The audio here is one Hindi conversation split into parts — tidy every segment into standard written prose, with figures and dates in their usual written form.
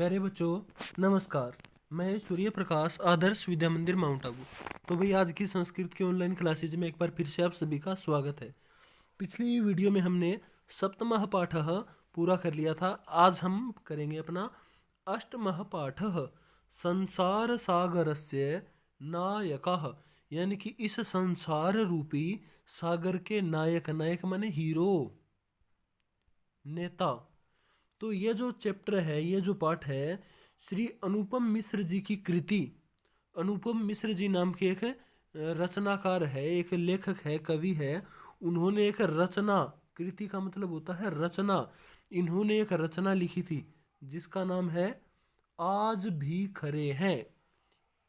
प्यारे बच्चों, नमस्कार। मैं सूर्य प्रकाश आदर्श विद्या मंदिर माउंट आबू। तो भाई आज की संस्कृत की ऑनलाइन क्लासेज में एक बार फिर से आप सभी का स्वागत है। पिछली वीडियो में हमने सप्तमः पाठः पूरा कर लिया था। आज हम करेंगे अपना अष्टमः पाठः संसार सागरस्य नायकः, यानी कि इस संसार रूपी सागर के नायक। नायक माने हीरो, नेता। तो ये जो चैप्टर है, ये जो पाठ है, श्री अनुपम मिश्र जी की कृति। अनुपम मिश्र जी नाम के एक रचनाकार है, एक लेखक है, कवि है। उन्होंने एक रचना, कृति का मतलब होता है रचना, इन्होंने एक रचना लिखी थी जिसका नाम है आज भी खरे हैं।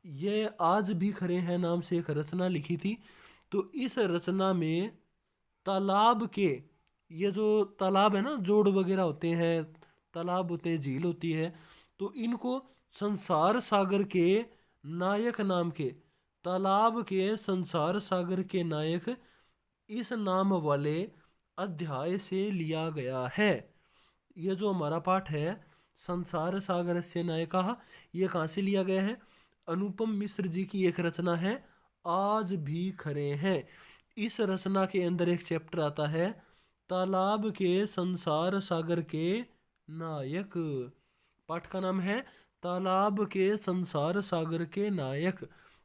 ये आज भी खरे हैं नाम से एक रचना लिखी थी। तो इस रचना में तालाब के, ये जो तालाब है ना, जोड़ वगैरह होते हैं, तालाब होते हैं, झील होती है, तो इनको संसार सागर के नायक नाम के, तालाब के संसार सागर के नायक, इस नाम वाले अध्याय से लिया गया है। ये जो हमारा पाठ है संसार सागर से नायका, ये कहाँ से लिया गया है? अनुपम मिश्र जी की एक रचना है आज भी खरे हैं। इस रचना के अंदर एक चैप्टर आता है तालाब के संसार सागर के नायक। पाठ का नाम है तालाब के संसार सागर के नायक।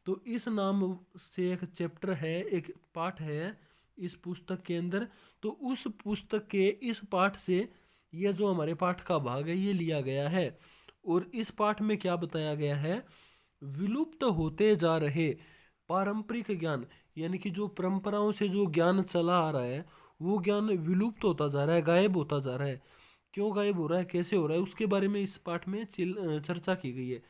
तो इस नाम से एक चैप्टर है, एक पाठ है इस पुस्तक के अंदर। तो उस पुस्तक के इस पाठ से ये जो हमारे पाठ का भाग है ये लिया गया है। और इस पाठ में क्या बताया गया है? विलुप्त होते जा रहे पारंपरिक ज्ञान, यानी कि जो परंपराओं से जो ज्ञान चला आ रहा है वो ज्ञान विलुप्त होता जा रहा है, गायब होता जा रहा है। क्यों गायब हो रहा है, कैसे हो रहा है, उसके बारे में इस पाठ में चर्चा की गई है।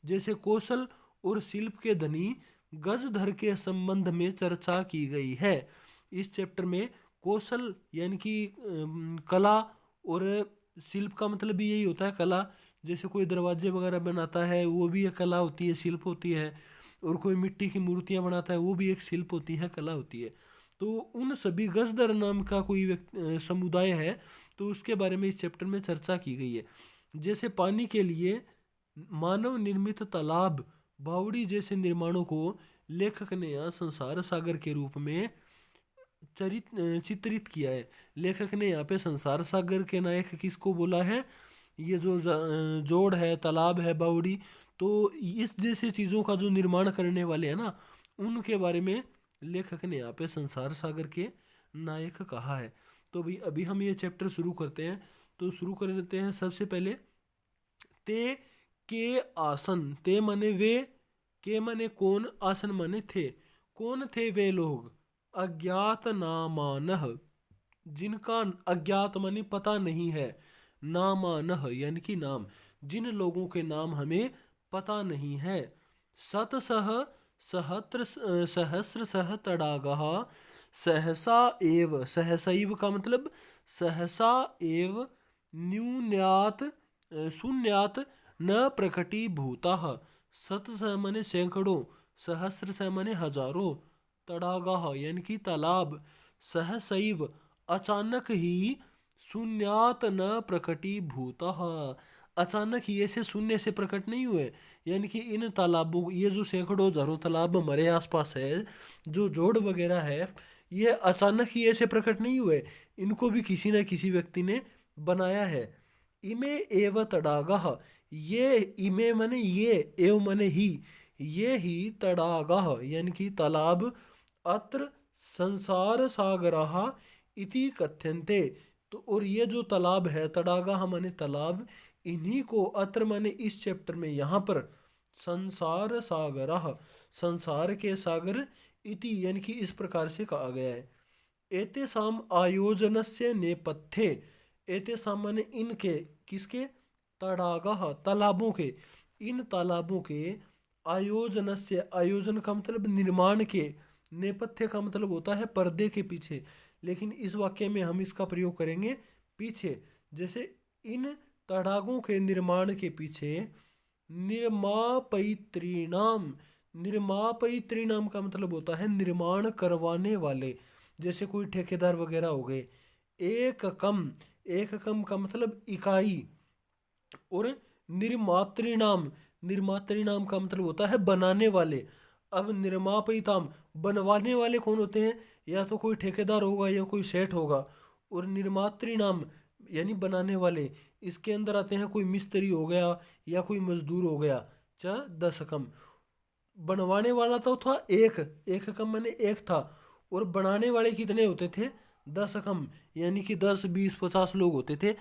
जैसे कौशल और शिल्प के धनी गजधर के संबंध में चर्चा की गई है। इस चैप्टर में कौशल यानी कि कला, और शिल्प का मतलब भी यही होता है कला। जैसे कोई दरवाजे वगैरह बनाता है वो भी एक कला होती है, शिल्प होती है। और कोई मिट्टी की मूर्तियां बनाता है वो भी एक शिल्प होती है, कला होती है। तो उन सभी गजदर नाम का कोई समुदाय है, तो उसके बारे में इस चैप्टर में चर्चा की गई है। जैसे पानी के लिए मानव निर्मित तालाब, बावड़ी जैसे निर्माणों को लेखक ने यहाँ संसार सागर के रूप में चित्रित किया है। लेखक ने यहाँ पे संसार सागर के नायक किसको बोला है? ये जो जोड़ है, तालाब है, बावड़ी, तो इस जैसे चीज़ों का जो निर्माण करने वाले हैं ना, उनके बारे में लेखक ने यहाँ पे संसार सागर के नायक कहा है। तो भाई अभी हम ये चैप्टर शुरू करते हैं। तो शुरू कर लेते हैं सबसे पहले। ते के आसन, ते माने वे, के माने कौन, आसन माने थे। कौन थे वे लोग? अज्ञात नामानह, जिनका अज्ञात माने पता नहीं है, नामानह यानी कि नाम, जिन लोगों के नाम हमें पता नहीं है। सतसह सहस्र सहस्र सह तडागः सहसा एव, सहसैव का मतलब सहसा एव, न्यून्यात शून्यात न प्रकटीभूतः। सत से माने सैकड़ों, सहस्र से माने हजारों, तडागः यानी कि तालाब, सहसैव अचानक ही, शून्यात न प्रकटीभूतः अचानक ही ऐसे शून्य से प्रकट नहीं हुए। यानी कि इन तालाबों, ये जो सैकड़ों हजारों तालाब हमारे आसपास है, जो जोड़ वगैरह है, ये अचानक ही ऐसे प्रकट नहीं हुए, इनको भी किसी न किसी व्यक्ति ने बनाया है। इमे एव तडागः, ये इमे माने ये, एव माने ही, ये ही तडागः यानी कि तालाब, अत्र संसार सागरः इति कथ्यन्ते। तो और ये जो तालाब है, तडागः माने तालाब, इन्हीं को अत्र माने इस चैप्टर में यहाँ पर संसार सागरः, संसार के सागर, इति यानी कि इस प्रकार से कहा गया है। एतेषाम आयोजनस्य नेपथ्ये, एतेषाम माने इनके, किसके? तडागः तालाबों के, इन तालाबों के आयोजनस्य, आयोजन का मतलब निर्माण के, नेपथ्य का मतलब होता है पर्दे के पीछे, लेकिन इस वाक्य में हम इसका प्रयोग करेंगे पीछे। जैसे इन तड़ागों के निर्माण के पीछे निर्मापयित्रीणाम, निर्मापयित्रीणाम का मतलब होता है निर्माण करवाने वाले, जैसे कोई ठेकेदार वगैरह हो गए। एक कम, एक कम का मतलब इकाई, और निर्मातृणाम, निर्मातृणाम का मतलब होता है बनाने वाले। अब निर्मापयिताम, बनवाने वाले कौन होते हैं? या तो कोई ठेकेदार होगा या कोई सेठ होगा। और निर्मातृणाम यानी बनाने वाले, इसके अंदर आते हैं कोई मिस्त्री हो गया या कोई मजदूर हो गया। च दशकम, बनवाने वाला तो था एक, एक कम मैंने एक था, और बनाने वाले कितने होते थे? 10 यानी कि 10 20 50 लोग होते थे।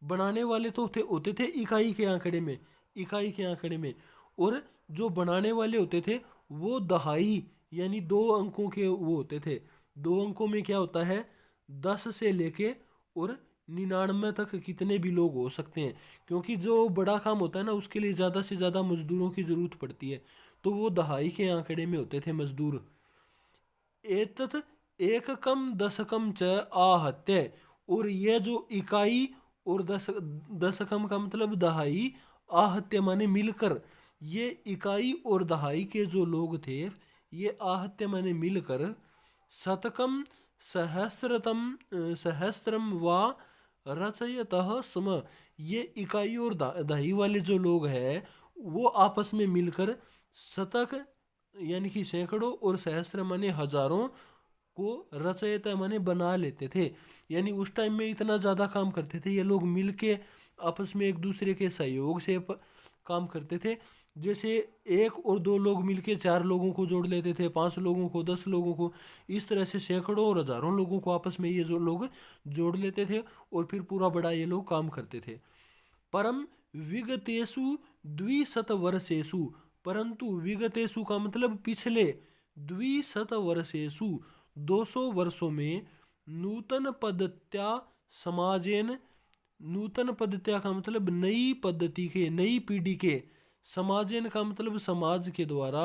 बनाने वाले तो होते थे इकाई के आंकड़े में, इकाई के आंकड़े में। और जो बनाने वाले होते थे वो दहाई यानी 2 अंकों के वो होते थे। 2 अंकों में क्या होता है? 10 से लेके और 99 तक कितने भी लोग हो सकते हैं, क्योंकि जो बड़ा काम होता है ना उसके लिए ज़्यादा से ज़्यादा मजदूरों की ज़रूरत पड़ती है। तो वो दहाई के आंकड़े में होते थे मजदूर। एतत एककम दशकम च आहत्य, और ये जो इकाई और दशकम का मतलब दहाई, आहत्य माने मिलकर, ये इकाई और दहाई के जो लोग थे ये आहत्य माने मिलकर शतकम सहस्रतम सहस्त्रम व रचयतः स्म, ये इकाई और दहाई वाले जो लोग हैं वो आपस में मिलकर शतक यानी कि सैकड़ों और सहस्त्र माने हजारों को रचयिता माने बना लेते थे। यानी उस टाइम में इतना ज़्यादा काम करते थे ये लोग मिलके, आपस में एक दूसरे के सहयोग से काम करते थे। जैसे 1 और 2 लोग मिलके 4 लोगों को जोड़ लेते थे, 5 लोगों को, 10 लोगों को, इस तरह से सैकड़ों और हजारों लोगों को आपस में ये जो लोग जोड़ लेते थे और फिर पूरा बड़ा ये लोग काम करते थे। परम विगतेषु द्विशतवर्षेषु, परंतु विगतेषु का मतलब पिछले, द्विशतवर्षेषु 200 वर्षों में, नूतन पद्धत्या समाजेन, नूतन पद्धत्या का मतलब नई पद्धति के, नई पीढ़ी के, समाजेन का मतलब समाज के द्वारा,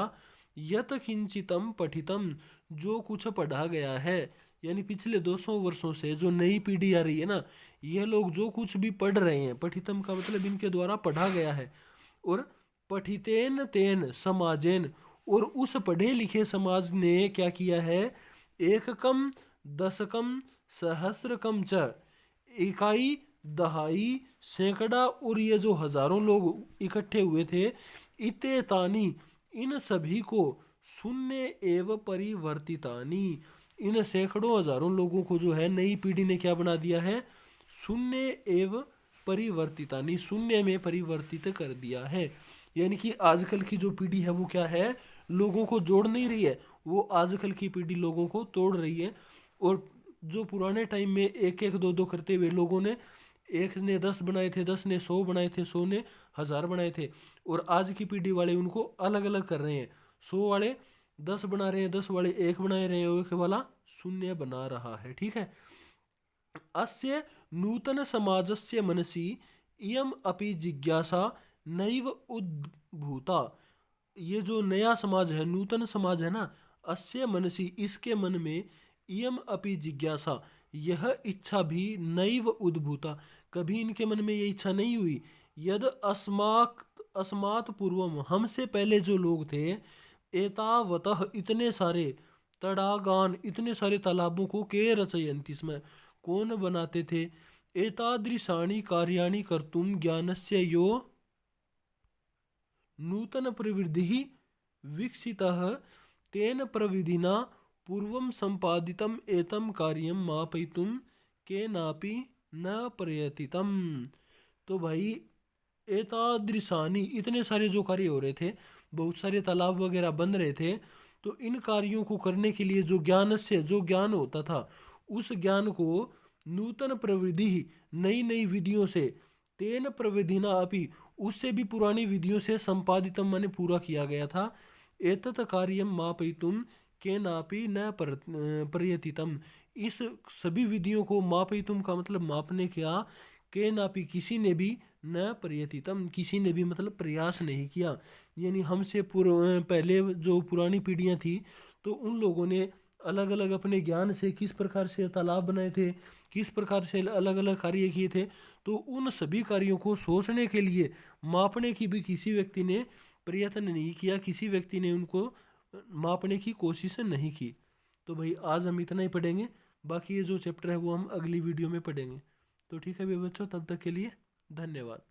यत किंचितम पठितम, जो कुछ पढ़ा गया है। यानी पिछले 200 वर्षों से जो नई पीढ़ी आ रही है ना, ये लोग जो कुछ भी पढ़ रहे हैं, पठितम का मतलब इनके द्वारा पढ़ा गया है। और पठितेन तेन समाजेन, और उस पढ़े लिखे समाज ने क्या किया है? एककम दशकम सहस्त्रकम च, इकाई दहाई सैकड़ा और ये जो हजारों लोग इकट्ठे हुए थे, इते तानी, इन सभी को, शून्य एवं परिवर्तितानी, इन सैकड़ों हजारों लोगों को जो है नई पीढ़ी ने क्या बना दिया है? शून्य एवं परिवर्तितानी, शून्य में परिवर्तित कर दिया है। यानी कि आजकल की जो पीढ़ी है वो क्या है? लोगों को जोड़ नहीं रही है, वो आजकल की पीढ़ी लोगों को तोड़ रही है। और जो पुराने टाइम में 1 1 2 2 करते हुए लोगों ने, एक ने 10 बनाए थे, 10 ने 100 बनाए थे, 100 ने 1000 बनाए थे, और आज की पीढ़ी वाले उनको अलग अलग कर रहे हैं। 100 वाले 10 बना रहे हैं, 10 वाले 1 बना रहे हैं, एक वाला 0 बना रहा है। ठीक है। अस्य नूतन समाजस्य मनसि इयम अपि जिज्ञासा नैव उद्भूता, ये जो नया समाज है, नूतन समाज है ना, अस्य मनसि, इसके मन में, इयम अपि जिज्ञासा, यह इच्छा भी, नैव उद्भूता, कभी इनके मन में ये इच्छा नहीं हुई, यद अस्मात् पूर्वम, हमसे पहले जो लोग थे, एतावतः इतने सारे, तड़ागान इतने सारे तालाबों को, के रचयन्ति स्म, कौन बनाते थे? एतादृशानि कार्याणि कर्तुम ज्ञानस्य यो नूतन प्रवृत्ति विकसितः, तेन प्रविधिना पूर्वं संपादितम एतम कार्यम मापयितुम केनापि न प्रयतितम। तो भाई एतादृशानि, इतने सारे जो कार्य हो रहे थे, बहुत सारे तालाब वगैरह बन रहे थे, तो इन कार्यों को करने के लिए जो ज्ञान से, जो ज्ञान होता था, उस ज्ञान को नूतन प्रविधि, नई नई विधियों से, तेन प्रविधिना अपि, उससे भी पुरानी विधियों से, संपादितम माने पूरा किया गया था, एतत् कार्यम मापयितुम केनापि न प्रयतितम, इस सभी विधियों को, मापयितुम का मतलब मापने का, केनापि किसी ने भी, न प्रयतितम किसी ने भी मतलब प्रयास नहीं किया। यानी हमसे पहले जो पुरानी पीढ़ियां थी, तो उन लोगों ने अलग अलग अपने ज्ञान से किस प्रकार से तालाब बनाए थे, किस प्रकार से अलग अलग कार्य किए थे, तो उन सभी कार्यों को सोचने के लिए, मापने की भी किसी व्यक्ति ने प्रयत्न नहीं किया, किसी व्यक्ति ने उनको मापने की कोशिश नहीं की। तो भाई आज हम इतना ही पढ़ेंगे, बाकी ये जो चैप्टर है वो हम अगली वीडियो में पढ़ेंगे। तो ठीक है भाई बच्चों, तब तक के लिए धन्यवाद।